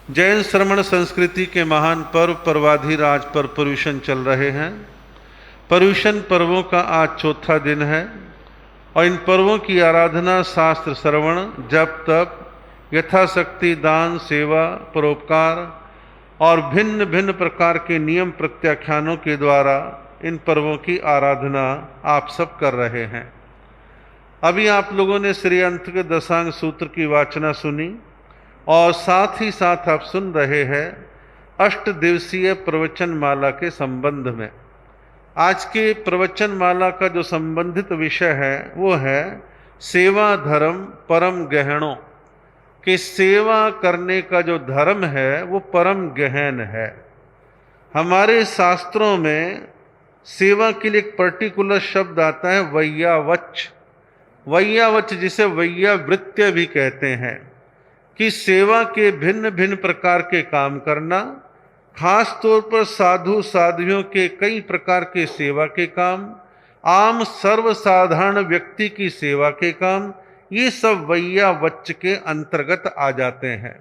जैन श्रमण संस्कृति के महान पर्व पर्वाधिराज पर पर्युषण चल रहे हैं। पर्युषण पर्वों का आज चौथा दिन है और इन पर्वों की आराधना, शास्त्र श्रवण, जप तप, यथाशक्ति दान, सेवा, परोपकार और भिन्न भिन्न प्रकार के नियम प्रत्याख्यानों के द्वारा इन पर्वों की आराधना आप सब कर रहे हैं। अभी आप लोगों ने श्री अंत के दशांग सूत्र की वाचना सुनी और साथ ही साथ आप सुन रहे हैं अष्ट दिवसीय प्रवचन माला के संबंध में। आज के प्रवचन माला का जो संबंधित विषय है वो है सेवा धर्म परम गहनों, कि सेवा करने का जो धर्म है वो परम गहन है। हमारे शास्त्रों में सेवा के लिए एक पर्टिकुलर शब्द आता है वैयावच। वैयावच जिसे वैयावृत्य भी कहते हैं, कि सेवा के भिन्न भिन्न प्रकार के काम करना, खास तौर पर साधु साध्वियों के कई प्रकार के सेवा के काम, आम सर्वसाधारण व्यक्ति की सेवा के काम, ये सब वैयावच के अंतर्गत आ जाते हैं।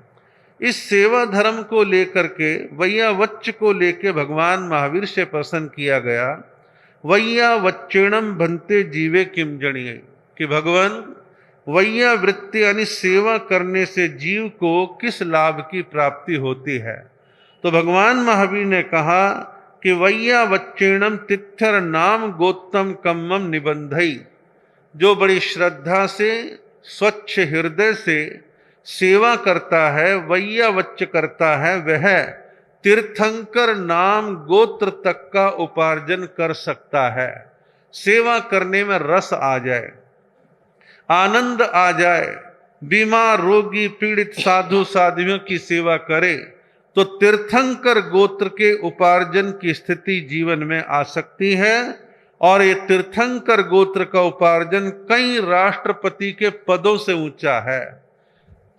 इस सेवा धर्म को लेकर के, वैयावच को लेकर भगवान महावीर से प्रश्न किया गया, वैयावच्चेणम भन्ते जीवे किम जणिये, कि भगवान वैयावृत्ति यानी सेवा करने से जीव को किस लाभ की प्राप्ति होती है। तो भगवान महावीर ने कहा कि वैयावच्चेणम तिथ्यर नाम गोत्तम कम्मम निबंधई, जो बड़ी श्रद्धा से स्वच्छ हृदय से सेवा करता है, वैयावच्च करता है, वह तीर्थंकर नाम गोत्र तक का उपार्जन कर सकता है। सेवा करने में रस आ जाए, आनंद आ जाए, बीमार रोगी पीड़ित साधु साध्वियों की सेवा करे तो तीर्थंकर गोत्र के उपार्जन की स्थिति जीवन में आ सकती है। और ये तीर्थंकर गोत्र का उपार्जन कई राष्ट्रपति के पदों से ऊंचा है,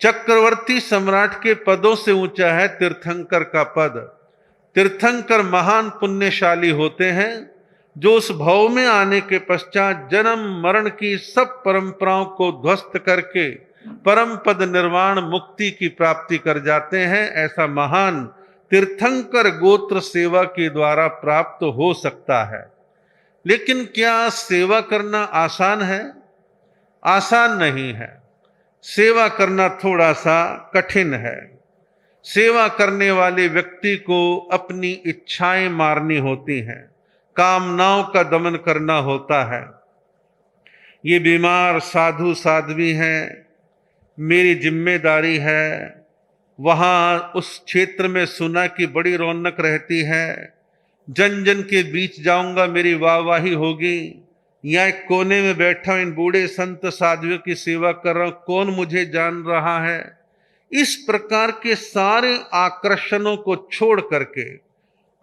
चक्रवर्ती सम्राट के पदों से ऊंचा है तीर्थंकर का पद। तीर्थंकर महान पुण्यशाली होते हैं जो उस भव में आने के पश्चात जन्म मरण की सब परंपराओं को ध्वस्त करके परम पद निर्वाण मुक्ति की प्राप्ति कर जाते हैं। ऐसा महान तीर्थंकर गोत्र सेवा के द्वारा प्राप्त हो सकता है। लेकिन क्या सेवा करना आसान है? आसान नहीं है। सेवा करना थोड़ा सा कठिन है। सेवा करने वाले व्यक्ति को अपनी इच्छाएं मारनी होती हैं, कामनाओं का दमन करना होता है। ये बीमार साधु साध्वी हैं, मेरी जिम्मेदारी है। वहाँ उस क्षेत्र में सुना कि बड़ी रौनक रहती है, जन जन के बीच जाऊंगा, मेरी वाहवाही होगी। यहाँ एक कोने में बैठा हूं, इन बूढ़े संत साधुओं की सेवा कर रहा हूं, कौन मुझे जान रहा है। इस प्रकार के सारे आकर्षणों को छोड़ करके,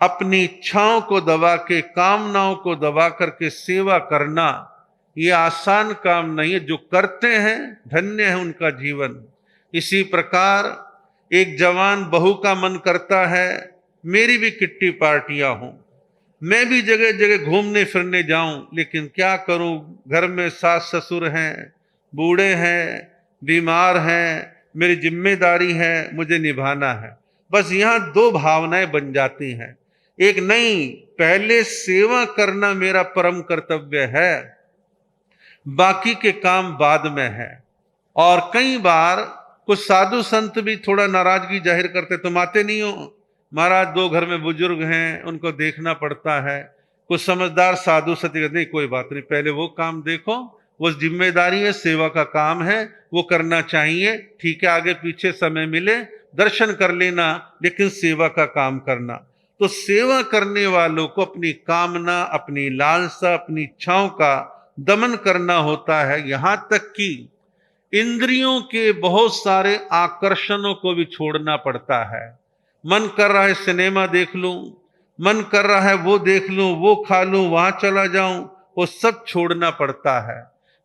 अपनी इच्छाओं को दबा के, कामनाओं को दबा करके सेवा करना ये आसान काम नहीं है। जो करते हैं धन्य है उनका जीवन। इसी प्रकार एक जवान बहू का मन करता है मेरी भी किट्टी पार्टियां हों, मैं भी जगह जगह घूमने फिरने जाऊं, लेकिन क्या करूं, घर में सास ससुर हैं, बूढ़े हैं, बीमार हैं, मेरी जिम्मेदारी है, मुझे निभाना है। बस यहां दो भावनाएं बन जाती हैं। एक, नहीं, पहले सेवा करना मेरा परम कर्तव्य है, बाकी के काम बाद में है। और कई बार कुछ साधु संत भी थोड़ा नाराजगी जाहिर करते, तुम आते नहीं हो महाराज, दो घर में बुजुर्ग हैं, उनको देखना पड़ता है। कुछ समझदार साधु संत कहते नहीं, कोई बात नहीं, पहले वो काम देखो, वो जिम्मेदारी है, सेवा का काम है, वो करना चाहिए, ठीक है, आगे पीछे समय मिले दर्शन कर लेना, लेकिन सेवा का काम करना। तो सेवा करने वालों को अपनी कामना, अपनी लालसा, अपनी इच्छाओं का दमन करना होता है। यहां तक कि इंद्रियों के बहुत सारे आकर्षणों को भी छोड़ना पड़ता है। मन कर रहा है सिनेमा देख लूं, मन कर रहा है वो देख लूं, वो खा लूं, वहां चला जाऊं, वो सब छोड़ना पड़ता है,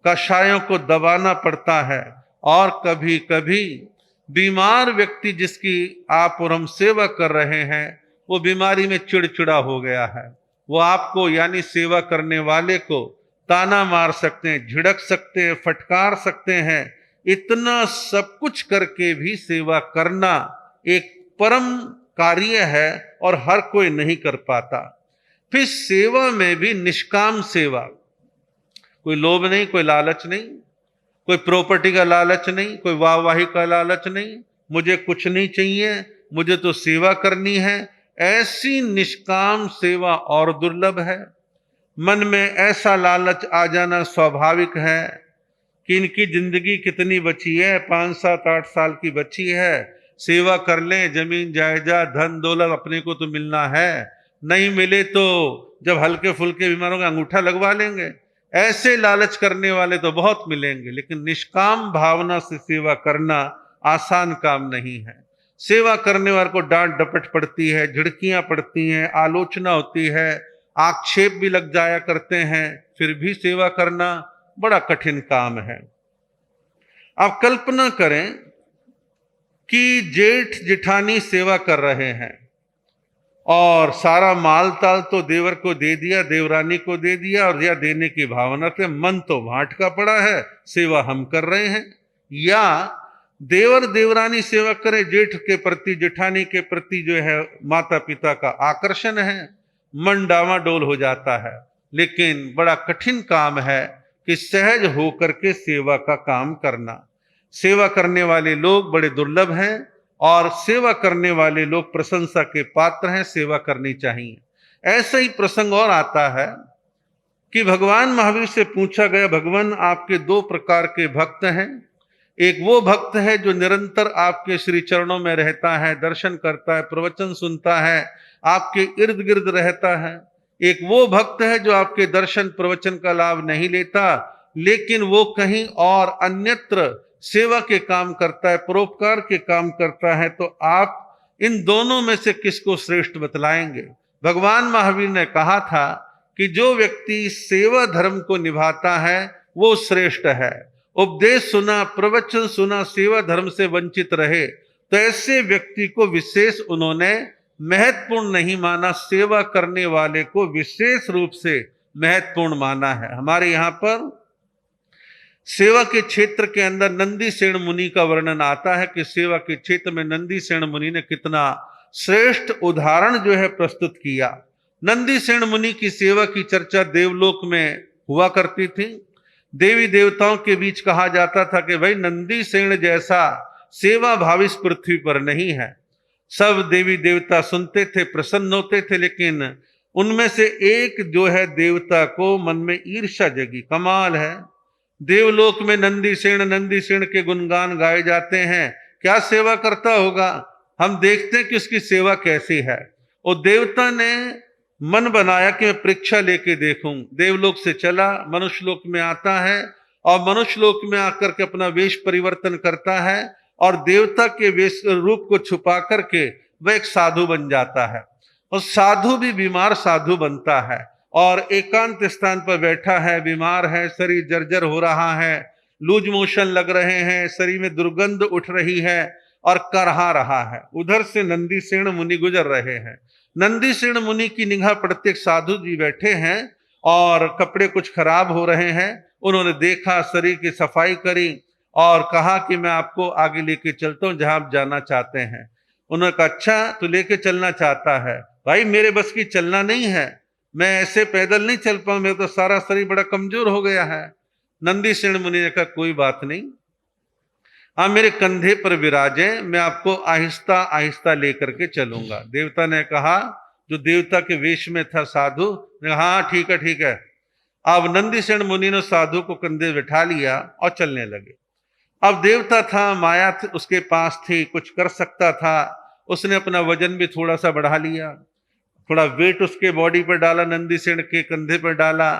कषायों को दबाना पड़ता है। और कभी कभी बीमार व्यक्ति जिसकी आप और हम सेवा कर रहे हैं, वो बीमारी में चिड़चिड़ा हो गया है, वो आपको यानी सेवा करने वाले को ताना मार सकते हैं, झिड़क सकते हैं, फटकार सकते हैं। इतना सब कुछ करके भी सेवा करना एक परम कार्य है और हर कोई नहीं कर पाता। फिर सेवा में भी निष्काम सेवा, कोई लोभ नहीं, कोई लालच नहीं, कोई प्रॉपर्टी का लालच नहीं, कोई वाहवाही का लालच नहीं, मुझे कुछ नहीं चाहिए, मुझे तो सेवा करनी है, ऐसी निष्काम सेवा और दुर्लभ है। मन में ऐसा लालच आ जाना स्वाभाविक है कि इनकी जिंदगी कितनी बची है, 5, 7, 8 साल की बची है, सेवा कर लें, जमीन जायदाद धन दौलत अपने को तो मिलना है, नहीं मिले तो जब हल्के फुल्के बीमारों का अंगूठा लगवा लेंगे। ऐसे लालच करने वाले तो बहुत मिलेंगे, लेकिन निष्काम भावना से सेवा करना आसान काम नहीं है। सेवा करने वाले को डांट डपट पड़ती है, झिड़कियां पड़ती हैं, आलोचना होती है, आक्षेप भी लग जाया करते हैं, फिर भी सेवा करना बड़ा कठिन काम है। आप कल्पना करें कि जेठ जेठानी सेवा कर रहे हैं और सारा माल ताल तो देवर को दे दिया, देवरानी को दे दिया, और या देने की भावना से मन तो भाट का पड़ा है, सेवा हम कर रहे हैं। या देवर देवरानी सेवा करे, जेठ के प्रति जेठानी के प्रति जो है माता पिता का आकर्षण है, मन डावाडोल हो जाता है। लेकिन बड़ा कठिन काम है कि सहज होकर के सेवा का काम करना। सेवा करने वाले लोग बड़े दुर्लभ हैं और सेवा करने वाले लोग प्रशंसा के पात्र हैं, सेवा करनी चाहिए। ऐसा ही प्रसंग और आता है कि भगवान महावीर से पूछा गया, भगवान आपके 2 प्रकार के भक्त हैं, एक वो भक्त है जो निरंतर आपके श्री चरणों में रहता है, दर्शन करता है, प्रवचन सुनता है, आपके इर्द गिर्द रहता है। एक वो भक्त है जो आपके दर्शन प्रवचन का लाभ नहीं लेता, लेकिन वो कहीं और अन्यत्र सेवा के काम करता है, परोपकार के काम करता है। तो आप इन दोनों में से किसको श्रेष्ठ बतलाएंगे? भगवान महावीर ने कहा था कि जो व्यक्ति सेवा धर्म को निभाता है वो श्रेष्ठ है। उपदेश सुना, प्रवचन सुना, सेवा धर्म से वंचित रहे तो ऐसे व्यक्ति को विशेष उन्होंने महत्वपूर्ण नहीं माना, सेवा करने वाले को विशेष रूप से महत्वपूर्ण माना है। हमारे यहाँ पर सेवा के क्षेत्र के अंदर नंदी सेन मुनि का वर्णन आता है कि सेवा के क्षेत्र में नंदी सेन मुनि ने कितना श्रेष्ठ उदाहरण जो है प्रस्तुत किया। नंदी सेन मुनि की सेवा की चर्चा देवलोक में हुआ करती थी। देवी देवताओं के बीच कहा जाता था कि भाई नंदी सेन जैसा सेवा भाव इस पृथ्वी पर नहीं है। सब देवी देवता सुनते थे, प्रसन्न होते थे, लेकिन उनमें से एक जो है देवता को मन में ईर्ष्या जगी। कमाल है, देवलोक में नंदी सेन के गुणगान गाए जाते हैं, क्या सेवा करता होगा, हम देखते हैं कि उसकी सेवा कैसी है। और देवता ने मन बनाया कि मैं परीक्षा लेके देखूं। देवलोक से चला, मनुष्यलोक में आता है और मनुष्यलोक में आकर के अपना वेश परिवर्तन करता है और देवता के वेश रूप को छुपा करके वह एक साधु बन जाता है। और साधु भी बीमार साधु बनता है और एकांत स्थान पर बैठा है, बीमार है, शरीर जर्जर हो रहा है, लूज मोशन लग रहे हैं, शरीर में दुर्गंध उठ रही है और करहा रहा है। उधर से नंदी सेन मुनि गुजर रहे हैं। नंदी सेन मुनि की निगाह पड़ते एक साधु जी बैठे हैं और कपड़े कुछ खराब हो रहे हैं। उन्होंने देखा, शरीर की सफाई करी और कहा कि मैं आपको आगे लेके चलता हूं जहां आप जाना चाहते हैं। उन्होंने कहा अच्छा तू लेके चलना चाहता है, भाई मेरे बस की चलना नहीं है, मैं ऐसे पैदल नहीं चल पाऊं, मेरा तो सारा शरीर बड़ा कमजोर हो गया है। नंदी सेन मुनि ने कहा कोई बात नहीं, आप मेरे कंधे पर विराजे, मैं आपको आहिस्ता आहिस्ता लेकर के चलूंगा। देवता ने कहा, जो देवता के वेश में था साधु ने, हाँ ठीक है ठीक है। अब नंदी सेन मुनि ने साधु को कंधे बिठा लिया और चलने लगे। अब देवता था, माया उसके पास थी, कुछ कर सकता था, उसने अपना वजन भी थोड़ा सा बढ़ा लिया, थोड़ा वेट उसके बॉडी पर डाला, नंदी सेन के कंधे पर डाला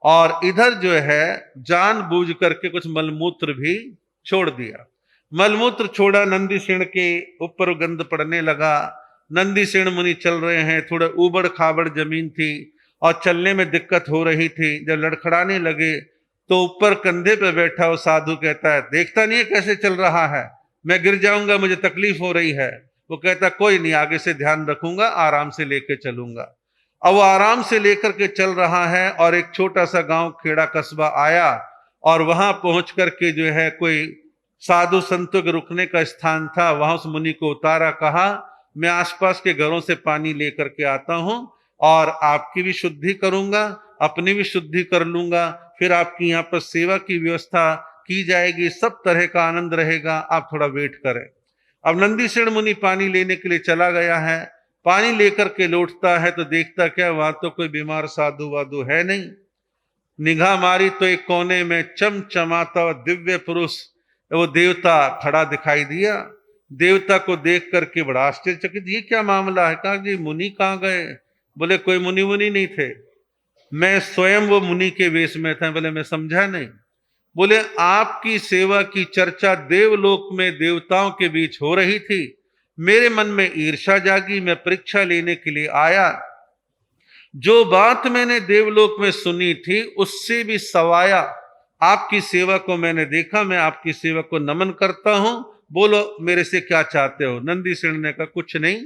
और इधर जो है जानबूझ करके कुछ मलमूत्र भी छोड़ दिया। मलमूत्र छोड़ा, नंदी सेन के ऊपर गंध पड़ने लगा। नंदी सेन मुनि चल रहे हैं, थोड़ा ऊबड़ खाबड़ जमीन थी और चलने में दिक्कत हो रही थी। जब लड़खड़ाने लगे तो ऊपर कंधे पे बैठा वो साधु कहता है, देखता नहीं है कैसे चल रहा है, मैं गिर जाऊंगा, मुझे तकलीफ हो रही है। वो कहता कोई नहीं, आगे से ध्यान रखूंगा, आराम से लेके चलूंगा। अब वो आराम से लेकर के चल रहा है और एक छोटा सा गांव खेड़ा कस्बा आया और वहां पहुंच करके जो है कोई साधु संतों के रुकने का स्थान था, वहां उस मुनि को उतारा, कहा मैं आसपास के घरों से पानी लेकर के आता हूं और आपकी भी शुद्धि करूंगा, अपनी भी शुद्धि कर लूंगा, फिर आपकी यहाँ पर सेवा की व्यवस्था की जाएगी, सब तरह का आनंद रहेगा, आप थोड़ा वेट करें। अब नंदीसेन मुनि पानी लेने के लिए चला गया है, पानी लेकर के लौटता है तो देखता क्या, वहां तो कोई बीमार साधु वाधु है नहीं। निगाह मारी तो एक कोने में चमचमाता दिव्य पुरुष, वो देवता खड़ा दिखाई दिया। देवता को देख करके बड़ा आश्चर्यचकित, ये क्या मामला है? कहा जी मुनि कहाँ गए? बोले कोई मुनि मुनि नहीं थे, मैं स्वयं वो मुनि के वेश में था। बोले मैं समझा नहीं। बोले आपकी सेवा की चर्चा देवलोक में देवताओं के बीच हो रही थी, मेरे मन में ईर्ष्या जागी, मैं परीक्षा लेने के लिए आया। जो बात मैंने देवलोक में सुनी थी उससे भी सवाया आपकी सेवा को मैंने देखा, मैं आपकी सेवा को नमन करता हूं, बोलो मेरे से क्या चाहते हो? नंदीसेन ने कहा कुछ नहीं,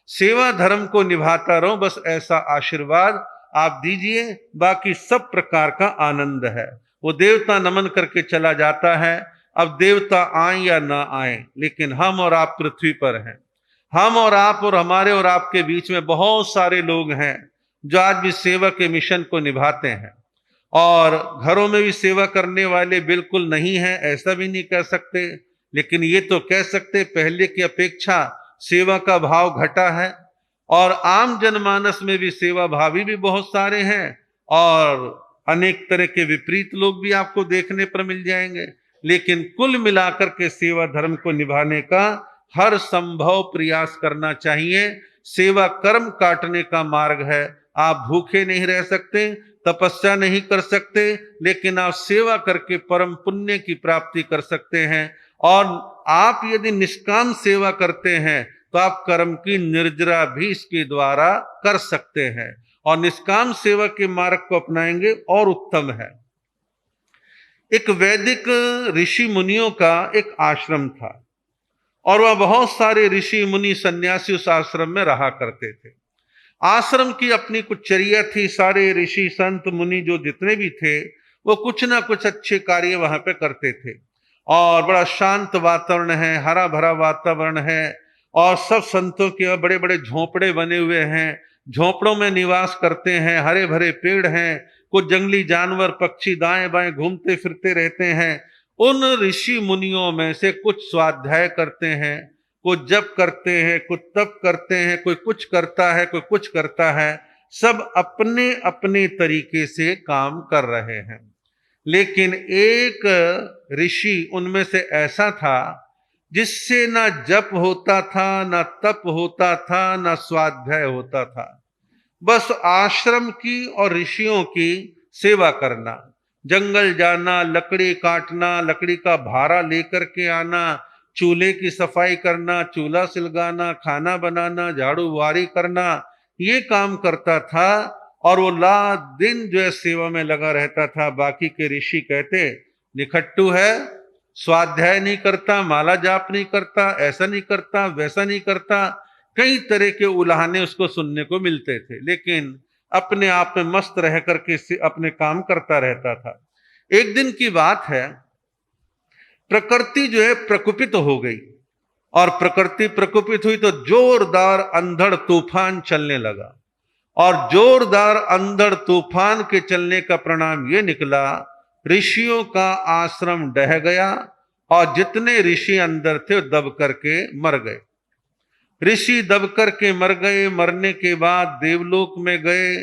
सेवा धर्म को निभाता रहूं, बस ऐसा आशीर्वाद आप दीजिए, बाकी सब प्रकार का आनंद है। वो देवता नमन करके चला जाता है। अब देवता आए या ना आए, लेकिन हम और आप पृथ्वी पर हैं। हम और आप और हमारे और आपके बीच में बहुत सारे लोग हैं जो आज भी सेवा के मिशन को निभाते हैं, और घरों में भी सेवा करने वाले बिल्कुल नहीं हैं, ऐसा भी नहीं कह सकते, लेकिन ये तो कह सकते पहले की अपेक्षा सेवा का भाव घटा है, और आम जनमानस में भी सेवा भावी भी बहुत सारे हैं, और अनेक तरह के विपरीत लोग भी आपको देखने पर मिल जाएंगे। लेकिन कुल मिलाकर के सेवा धर्म को निभाने का हर संभव प्रयास करना चाहिए। सेवा कर्म काटने का मार्ग है। आप भूखे नहीं रह सकते, तपस्या नहीं कर सकते, लेकिन आप सेवा करके परम पुण्य की प्राप्ति कर सकते हैं। और आप यदि निष्काम सेवा करते हैं तो आप कर्म की निर्जरा भी इसके द्वारा कर सकते हैं, और निष्काम सेवा के मार्ग को अपनाएंगे और उत्तम है। एक वैदिक ऋषि मुनियों का एक आश्रम था, और वह बहुत सारे ऋषि मुनि सन्यासी उस आश्रम में रहा करते थे। आश्रम की अपनी कुछ चर्या थी। सारे ऋषि संत मुनि जो जितने भी थे वो कुछ ना कुछ अच्छे कार्य वहां पे करते थे, और बड़ा शांत वातावरण है, हरा भरा वातावरण है, और सब संतों के बड़े बड़े झोंपड़े बने हुए हैं, झोंपड़ों में निवास करते हैं, हरे भरे पेड़ हैं, कुछ जंगली जानवर पक्षी दाएं बाएं घूमते फिरते रहते हैं। उन ऋषि मुनियों में से कुछ स्वाध्याय करते हैं, कुछ जप करते हैं, कुछ तप करते हैं, कोई कुछ करता है, कोई कुछ करता है, सब अपने अपने तरीके से काम कर रहे हैं। लेकिन एक ऋषि उनमें से ऐसा था जिससे ना जप होता था, ना तप होता था, ना स्वाध्याय होता था, बस आश्रम की और ऋषियों की सेवा करना, जंगल जाना, लकड़ी काटना, लकड़ी का भारा लेकर के आना, चूल्हे की सफाई करना, चूल्हा सिलगाना, खाना बनाना, झाड़ू बुहारी करना, ये काम करता था। और वो रात दिन जो है सेवा में लगा रहता था। बाकी के ऋषि कहते निखट्टू है, स्वाध्याय नहीं करता, माला जाप नहीं करता, ऐसा नहीं करता, वैसा नहीं करता, कई तरह के उलाहने उसको सुनने को मिलते थे, लेकिन अपने आप में मस्त रह करके अपने काम करता रहता था। एक दिन की बात है, प्रकृति जो है प्रकुपित हो गई, और प्रकृति प्रकुपित हुई तो जोरदार अंधड़ तूफान चलने लगा, और जोरदार अंधड़ तूफान के चलने का परिणाम यह निकला, ऋषियों का आश्रम ढह गया, और जितने ऋषि अंदर थे दब करके मर गए। ऋषि दब करके मर गए। मरने के बाद देवलोक में गए,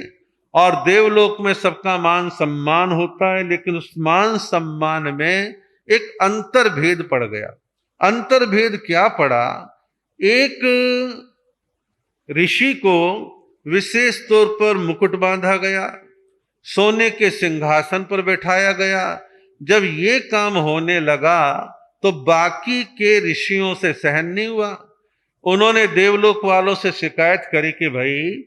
और देवलोक में सबका मान सम्मान होता है, लेकिन उस मान सम्मान में एक अंतर्भेद पड़ गया। अंतर्भेद क्या पड़ा? एक ऋषि को विशेष तौर पर मुकुट बांधा गया, सोने के सिंहासन पर बैठाया गया। जब ये काम होने लगा तो बाकी के ऋषियों से सहन नहीं हुआ। उन्होंने देवलोक वालों से शिकायत करी कि भाई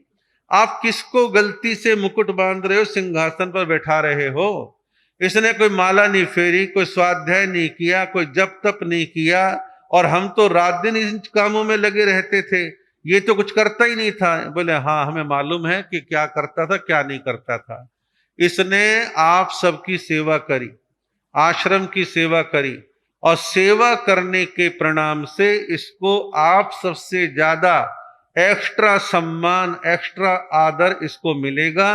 आप किसको गलती से मुकुट बांध रहे हो, सिंहासन पर बैठा रहे हो? इसने कोई माला नहीं फेरी, कोई स्वाध्याय नहीं किया, कोई जप तप नहीं किया, और हम तो रात दिन इन कामों में लगे रहते थे, ये तो कुछ करता ही नहीं था। बोले हाँ, हमें मालूम है कि क्या करता था क्या नहीं करता था। इसने आप सबकी सेवा करी, आश्रम की सेवा करी, और सेवा करने के परिणाम से इसको आप सबसे ज्यादा एक्स्ट्रा सम्मान, एक्स्ट्रा आदर इसको मिलेगा,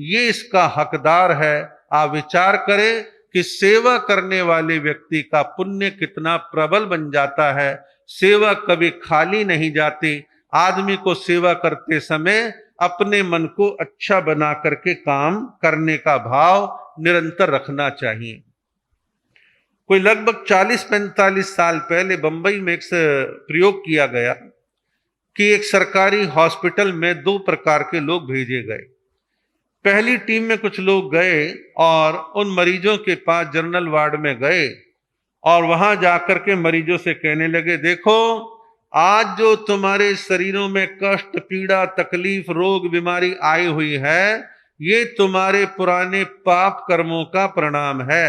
ये इसका हकदार है। आप विचार करें कि सेवा करने वाले व्यक्ति का पुण्य कितना प्रबल बन जाता है। सेवा कभी खाली नहीं जाती। आदमी को सेवा करते समय अपने मन को अच्छा बना करके काम करने का भाव निरंतर रखना चाहिए। कोई लगभग 40-45 साल पहले बंबई में एक प्रयोग किया गया कि एक सरकारी हॉस्पिटल में 2 प्रकार के लोग भेजे गए। पहली टीम में कुछ लोग गए और उन मरीजों के पास जनरल वार्ड में गए और वहां जाकर के मरीजों से कहने लगे, देखो आज जो तुम्हारे शरीरों में कष्ट, पीड़ा, तकलीफ, रोग, बीमारी आई हुई है, ये तुम्हारे पुराने पाप कर्मों का परिणाम है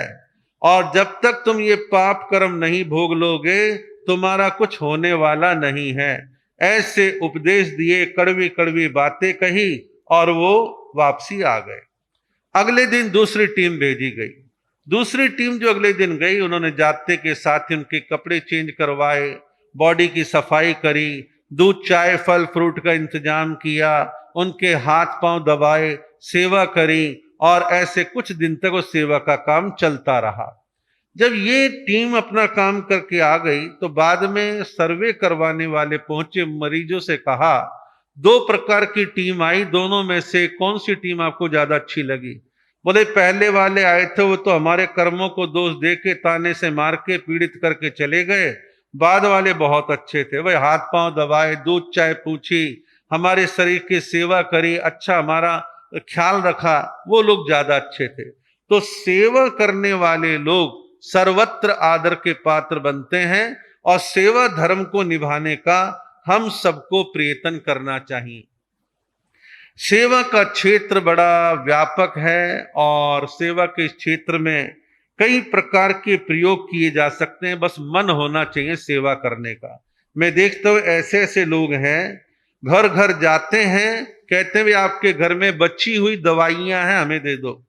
और जब तक तुम ये पाप कर्म नहीं भोग लोगे तुम्हारा कुछ होने वाला नहीं है। ऐसे उपदेश दिए, कड़वी कड़वी बातें कही और वो वापसी आ गए। अगले दिन दूसरी टीम भेजी गई। दूसरी टीम जो अगले दिन गई, उन्होंने जाते के साथ ही उनके कपड़े चेंज करवाए, बॉडी की सफाई करी, दूध, चाय, फल फ्रूट का इंतजाम किया, उनके हाथ पांव दबाए, सेवा करी और ऐसे कुछ दिन तक उस सेवा का काम चलता रहा। जब ये टीम अपना काम करके आ गई तो बाद में सर्वे करवाने वाले पहुंचे, मरीजों से कहा, 2 प्रकार की टीम आई, दोनों में से कौन सी टीम आपको ज्यादा अच्छी लगी? बोले पहले वाले आए थे वो तो हमारे कर्मों को दोष दे के, ताने से मार के, पीड़ित करके चले गए। बाद वाले बहुत अच्छे थे, वह हाथ पांव दबाए, दूध चाय पूछी, हमारे शरीर की सेवा करी, अच्छा हमारा ख्याल रखा, वो लोग ज्यादा अच्छे थे। तो सेवा करने वाले लोग सर्वत्र आदर के पात्र बनते हैं और सेवा धर्म को निभाने का हम सबको प्रयत्न करना चाहिए। सेवा का क्षेत्र बड़ा व्यापक है और सेवा के क्षेत्र में कई प्रकार के प्रयोग किए जा सकते हैं, बस मन होना चाहिए सेवा करने का। मैं देखता हूं ऐसे ऐसे लोग हैं, घर घर जाते हैं, कहते हैं आपके घर में बची हुई दवाइयां हैं, हमें दे दो।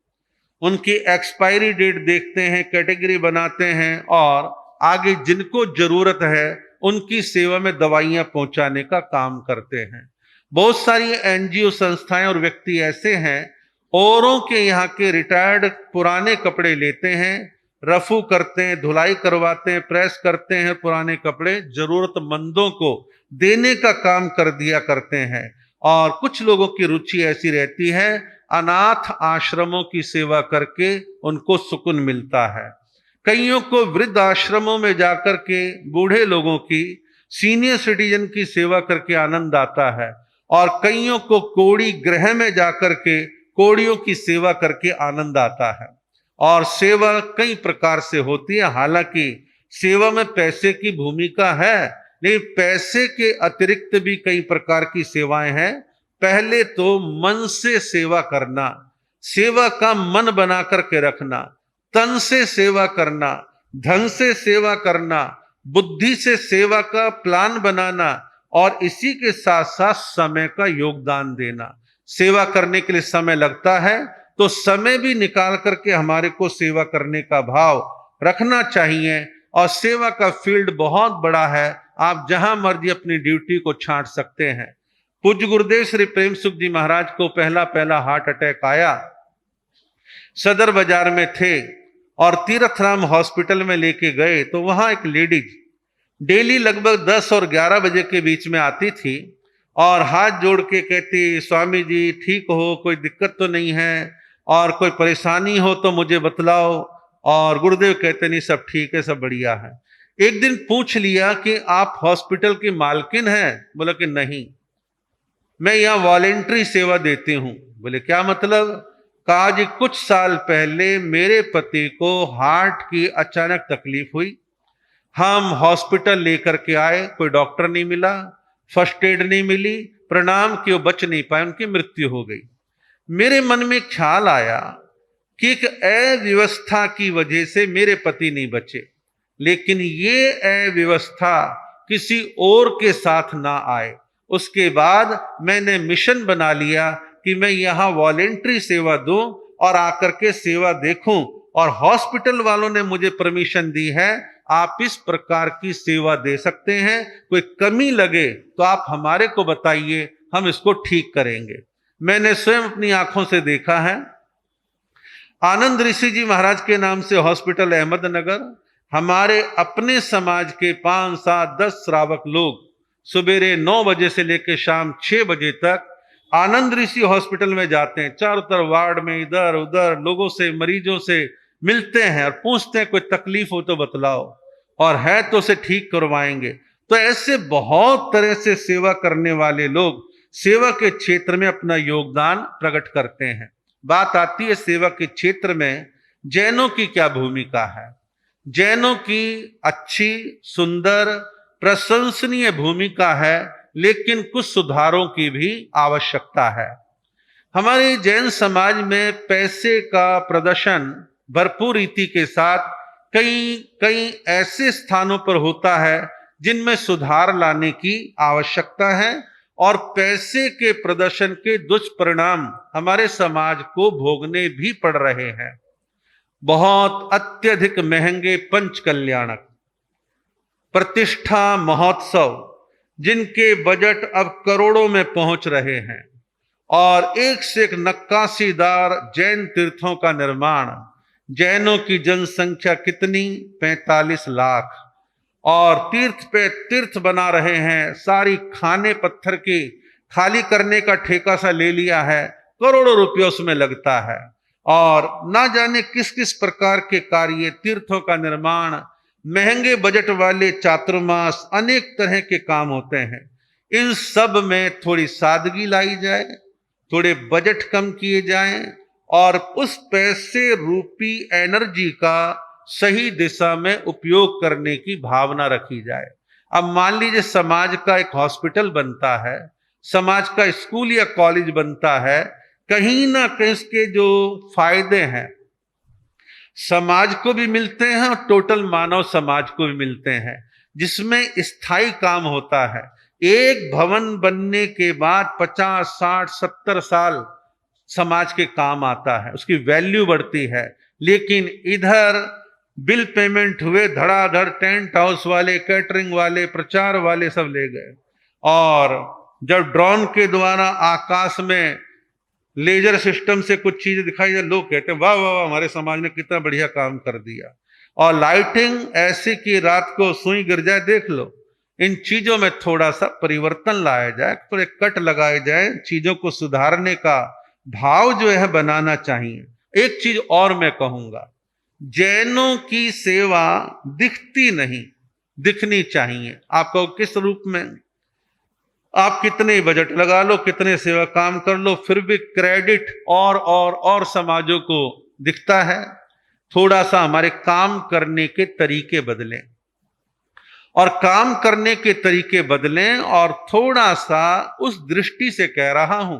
उनकी एक्सपायरी डेट देखते हैं, कैटेगरी बनाते हैं और आगे जिनको जरूरत है उनकी सेवा में दवाइयां पहुंचाने का काम करते हैं। बहुत सारी एनजीओ संस्थाएं और व्यक्ति ऐसे हैं, औरों के यहाँ के रिटायर्ड पुराने कपड़े लेते हैं, रफू करते हैं, धुलाई करवाते हैं, प्रेस करते हैं, पुराने कपड़े जरूरतमंदों को देने का काम कर दिया करते हैं। और कुछ लोगों की रुचि ऐसी रहती है, अनाथ आश्रमों की सेवा करके उनको सुकून मिलता है। कईयों को वृद्ध आश्रमों में जाकर के बूढ़े लोगों की, सीनियर सिटीजन की सेवा करके आनंद आता है और कईयों को कोड़ी गृह में जाकर के कोड़ियों की सेवा करके आनंद आता है। और सेवा कई प्रकार से होती है। हालांकि सेवा में पैसे की भूमिका है, लेकिन पैसे के अतिरिक्त भी कई प्रकार की सेवाएं हैं। पहले तो मन से सेवा करना, सेवा का मन बना करके रखना, तन से सेवा करना, धन से सेवा करना, बुद्धि से सेवा का प्लान बनाना और इसी के साथ साथ समय का योगदान देना। सेवा करने के लिए समय लगता है तो समय भी निकाल करके हमारे को सेवा करने का भाव रखना चाहिए। और सेवा का फील्ड बहुत बड़ा है, आप जहां मर्जी अपनी ड्यूटी को छांट सकते हैं। पूज्य गुरुदेव श्री प्रेम सुख जी महाराज को पहला हार्ट अटैक आया, सदर बाजार में थे और तीर्थराम हॉस्पिटल में लेके गए तो वहां एक लेडीज डेली लगभग 10 और 11 बजे के बीच में आती थी और हाथ जोड़ के कहती, स्वामी जी ठीक हो, कोई दिक्कत तो नहीं है और कोई परेशानी हो तो मुझे बतलाओ। और गुरुदेव कहते नहीं सब ठीक है, सब बढ़िया है। एक दिन पूछ लिया कि आप हॉस्पिटल की मालकिन हैं? बोला कि नहीं, मैं यहाँ वॉलेंट्री सेवा देती हूँ। बोले क्या मतलब? कहा जी कुछ साल पहले मेरे पति को हार्ट की अचानक तकलीफ हुई, हम हॉस्पिटल लेकर के आए, कोई डॉक्टर नहीं मिला, फर्स्ट एड नहीं मिली, प्रणाम कि वो बच नहीं पाए, उनकी मृत्यु हो गई। मेरे मन में ख्याल आया कि एक अव्यवस्था की वजह से मेरे पति नहीं बचे, लेकिन ये अव्यवस्था किसी और के साथ ना आए। उसके बाद मैंने मिशन बना लिया कि मैं यहाँ वॉलेंट्री सेवा दूं और आकर के सेवा देखूं और हॉस्पिटल वालों ने मुझे परमिशन दी है, आप इस प्रकार की सेवा दे सकते हैं, कोई कमी लगे तो आप हमारे को बताइए, हम इसको ठीक करेंगे। मैंने स्वयं अपनी आंखों से देखा है। आनंद ऋषि जी महाराज के नाम से हॉस्पिटल अहमदनगर, हमारे अपने समाज के 5, 7, 10 श्रावक लोग सुबेरे 9 बजे से लेकर शाम 6 बजे तक आनंद ऋषि हॉस्पिटल में जाते हैं। चारों तरफ वार्ड में इधर उधर लोगों से, मरीजों से मिलते हैं और पूछते हैं कोई तकलीफ हो तो बतलाओ, और है तो उसे ठीक करवाएंगे। तो ऐसे बहुत तरह से सेवा करने वाले लोग सेवा के क्षेत्र में अपना योगदान प्रकट करते हैं। बात आती है सेवा के क्षेत्र में जैनों की क्या भूमिका है। जैनों की अच्छी, सुंदर, प्रशंसनीय भूमिका है, लेकिन कुछ सुधारों की भी आवश्यकता है। हमारे जैन समाज में पैसे का प्रदर्शन भरपूर रीति के साथ कई कई ऐसे स्थानों पर होता है जिनमें सुधार लाने की आवश्यकता है, और पैसे के प्रदर्शन के दुष्परिणाम हमारे समाज को भोगने भी पड़ रहे हैं। बहुत अत्यधिक महंगे पंच कल्याणक, प्रतिष्ठा महोत्सव, जिनके बजट अब करोड़ों में पहुंच रहे हैं, और एक से एक नक्काशीदार जैन तीर्थों का निर्माण। जैनों की जनसंख्या कितनी? 45 लाख, और तीर्थ पे तीर्थ बना रहे हैं। सारी खाने पत्थर की खाली करने का ठेका सा ले लिया है, करोड़ों रुपये उसमें लगता है, और ना जाने किस किस प्रकार के कार्य, तीर्थों का निर्माण, महंगे बजट वाले चातुर्मास, अनेक तरह के काम होते हैं। इन सब में थोड़ी सादगी लाई जाए, थोड़े बजट कम किए जाएं, और उस पैसे रूपी एनर्जी का सही दिशा में उपयोग करने की भावना रखी जाए। अब मान लीजिए समाज का एक हॉस्पिटल बनता है, समाज का स्कूल या कॉलेज बनता है, कहीं ना कहीं इसके जो फायदे हैं समाज को भी मिलते हैं और टोटल मानव समाज को भी मिलते हैं, जिसमें स्थायी काम होता है। एक भवन बनने के बाद 50, 60, 70 साल समाज के काम आता है, उसकी वैल्यू बढ़ती है। लेकिन इधर बिल पेमेंट हुए धड़ाधड़, टेंट हाउस वाले, कैटरिंग वाले, प्रचार वाले सब ले गए, और जब ड्रोन के द्वारा आकाश में लेजर सिस्टम से कुछ चीजें दिखाई जाए, लोग कहते हैं वाह वाह वाह, हमारे समाज ने कितना बढ़िया काम कर दिया। और लाइटिंग ऐसी कि रात को सुई गिर जाए, देख लो। इन चीजों में थोड़ा सा परिवर्तन लाया जाए, थोड़े कट लगाए जाए, चीजों को सुधारने का भाव जो है बनाना चाहिए। एक चीज और मैं कहूंगा, जैनों की सेवा दिखती नहीं, दिखनी चाहिए। आपको किस रूप में? आप कितने बजट लगा लो, कितने सेवा काम कर लो, फिर भी क्रेडिट और समाजों को दिखता है। थोड़ा सा हमारे काम करने के तरीके बदलें, और काम करने के तरीके बदलें, और थोड़ा सा उस दृष्टि से कह रहा हूं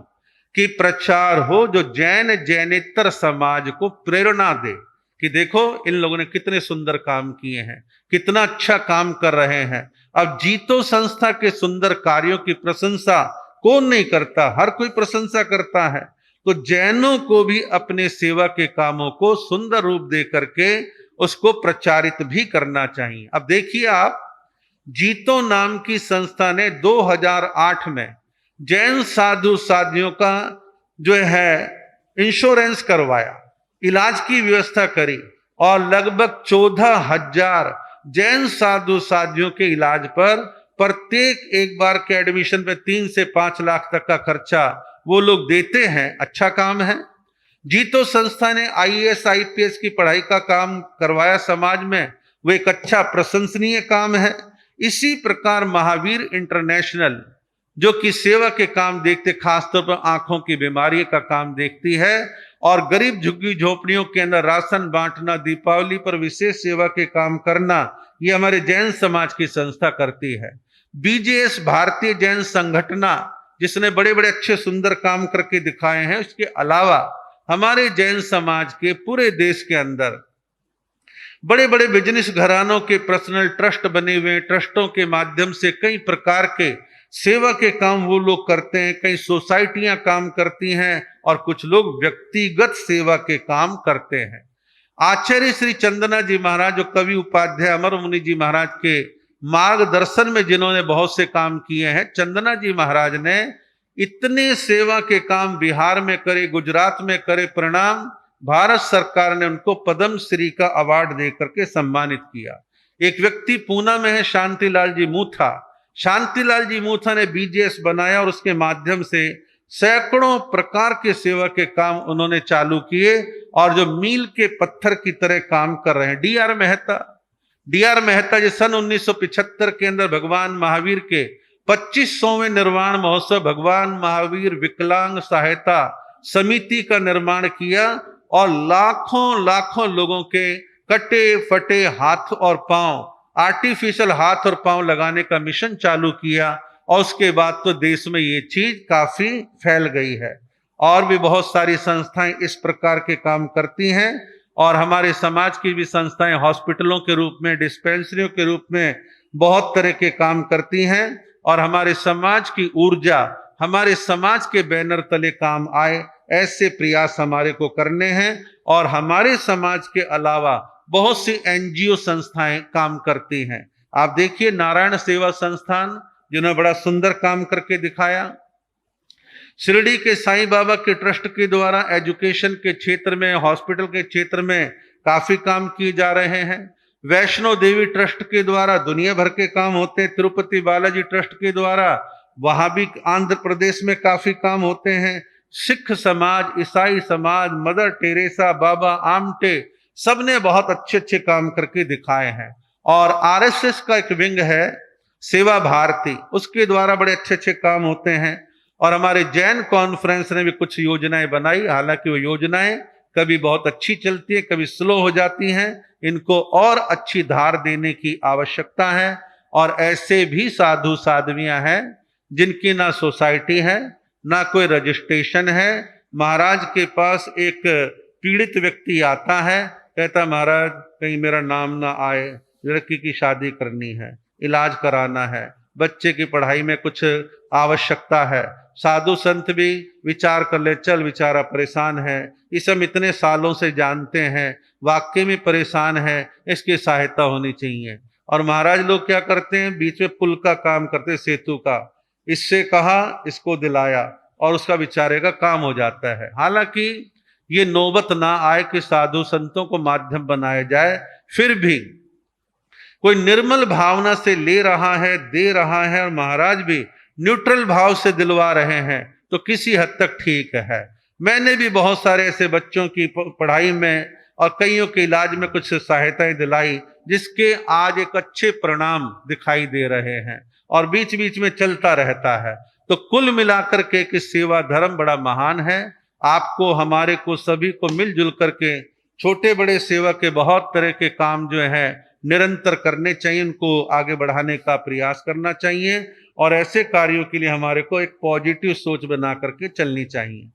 कि प्रचार हो जो जैन जैनेतर समाज को प्रेरणा दे कि देखो इन लोगों ने कितने सुंदर काम किए हैं, कितना अच्छा काम कर रहे हैं। अब जीतो संस्था के सुंदर कार्यों की प्रशंसा कौन नहीं करता, हर कोई प्रशंसा करता है। तो जैनों को भी अपने सेवा के कामों को सुंदर रूप दे करके उसको प्रचारित भी करना चाहिए। अब देखिए आप, जीतो नाम की संस्था ने 2008 में जैन साधु साधियों का जो है इंश्योरेंस करवाया, इलाज की व्यवस्था करी, और लगभग 14,000 जैन साधु साधियों के इलाज पर प्रत्येक एक बार के एडमिशन पे 3 से 5 लाख तक का खर्चा वो लोग देते हैं। अच्छा काम है। जीतो संस्था ने IAS IPS की पढ़ाई का काम करवाया समाज में, वो एक अच्छा प्रशंसनीय काम है। इसी प्रकार महावीर इंटरनेशनल जो कि सेवा के काम देखते, खासतौर पर आंखों की बीमारी का काम देखती है, और गरीब झुग्गी झोपड़ियों के अंदर राशन बांटना, दीपावली पर विशेष सेवा के काम करना, ये हमारे जैन समाज की संस्था करती है। BJS भारतीय जैन संगठना, जिसने बड़े बड़े अच्छे सुंदर काम करके दिखाए हैं, उसके अलावा हमारे जैन समाज के पूरे देश के अंदर बड़े बड़े बिजनेस घरानों के पर्सनल ट्रस्ट बने हुए, ट्रस्टों के माध्यम से कई प्रकार के सेवा के काम वो लोग करते हैं। कई सोसाइटियां काम करती हैं, और कुछ लोग व्यक्तिगत सेवा के काम करते हैं। आचार्य श्री चंदना जी महाराज, जो कवि उपाध्याय अमर मुनि जी महाराज के मार्गदर्शन में जिन्होंने बहुत से काम किए हैं, चंदना जी महाराज ने इतने सेवा के काम बिहार में करे, गुजरात में करे, परिणाम भारत सरकार ने उनको पद्म श्री का अवार्ड देकर के सम्मानित किया। एक व्यक्ति पूना में है, शांतिलाल जी मूथा। शांतिलाल जी मूथा ने बीजेएस बनाया और उसके माध्यम से सैकड़ों प्रकार के सेवा के काम उन्होंने चालू किए और जो मील के पत्थर की तरह काम कर रहे हैं। डीआर मेहता जी सन 1975 के अंदर भगवान महावीर के 2500वें निर्वाण महोत्सव भगवान महावीर विकलांग सहायता समिति का निर्माण किया और लाखों लाखों लोगों के कटे फटे हाथ और पांव, आर्टिफिशियल हाथ और पांव लगाने का मिशन चालू किया और उसके बाद तो देश में ये चीज काफी फैल गई है। और भी बहुत सारी संस्थाएं इस प्रकार के काम करती हैं और हमारे समाज की भी संस्थाएं हॉस्पिटलों के रूप में, डिस्पेंसरियों के रूप में बहुत तरह के काम करती हैं और हमारे समाज की ऊर्जा हमारे समाज के बैनर तले काम आए, ऐसे प्रयास हमारे को करने हैं। और हमारे समाज के अलावा बहुत सी एनजीओ संस्थाएं काम करती हैं। आप देखिए नारायण सेवा संस्थान, जिन्होंने बड़ा सुंदर काम करके दिखाया। शिरडी के साईं बाबा के ट्रस्ट के द्वारा एजुकेशन के क्षेत्र में, हॉस्पिटल के क्षेत्र में काफी काम किए जा रहे हैं। वैष्णो देवी ट्रस्ट के द्वारा दुनिया भर के काम होते हैं। तिरुपति बालाजी ट्रस्ट के द्वारा वहां भी आंध्र प्रदेश में काफी काम होते हैं। सिख समाज, ईसाई समाज, मदर टेरेसा, बाबा आमटे, सबने बहुत अच्छे अच्छे काम करके दिखाए हैं। और आरएसएस का एक विंग है सेवा भारती, उसके द्वारा बड़े अच्छे अच्छे काम होते हैं। और हमारे जैन कॉन्फ्रेंस ने भी कुछ योजनाएं बनाई, हालांकि वो योजनाएं कभी बहुत अच्छी चलती है, कभी स्लो हो जाती हैं। इनको और अच्छी धार देने की आवश्यकता है। और ऐसे भी साधु साध्वियां हैं जिनकी ना सोसाइटी है, ना कोई रजिस्ट्रेशन है। महाराज के पास एक पीड़ित व्यक्ति आता है, कहता महाराज कहीं मेरा नाम ना आए, लड़की की शादी करनी है, इलाज कराना है, बच्चे की पढ़ाई में कुछ आवश्यकता है। साधु संत भी विचार कर ले, चल बेचारा परेशान है, इस हम इतने सालों से जानते हैं, वाकई में परेशान है, इसकी सहायता होनी चाहिए। और महाराज लोग क्या करते हैं, बीच में पुल का काम करते, सेतु का, इससे कहा, इसको दिलाया और उसका बेचारे का काम हो जाता है। हालांकि ये नौबत ना आए कि साधु संतों को माध्यम बनाया जाए, फिर भी कोई निर्मल भावना से ले रहा है, दे रहा है और महाराज भी न्यूट्रल भाव से दिलवा रहे हैं तो किसी हद तक ठीक है। मैंने भी बहुत सारे ऐसे बच्चों की पढ़ाई में और कईयों के इलाज में कुछ सहायताएं दिलाई, जिसके आज एक अच्छे परिणाम दिखाई दे रहे हैं और बीच बीच में चलता रहता है। तो कुल मिलाकर के कि सेवा धर्म बड़ा महान है। आपको, हमारे को, सभी को मिलजुल करके छोटे बड़े सेवा के बहुत तरह के काम जो है निरंतर करने चाहिए, उनको आगे बढ़ाने का प्रयास करना चाहिए और ऐसे कार्यों के लिए हमारे को एक पॉजिटिव सोच बना करके चलनी चाहिए।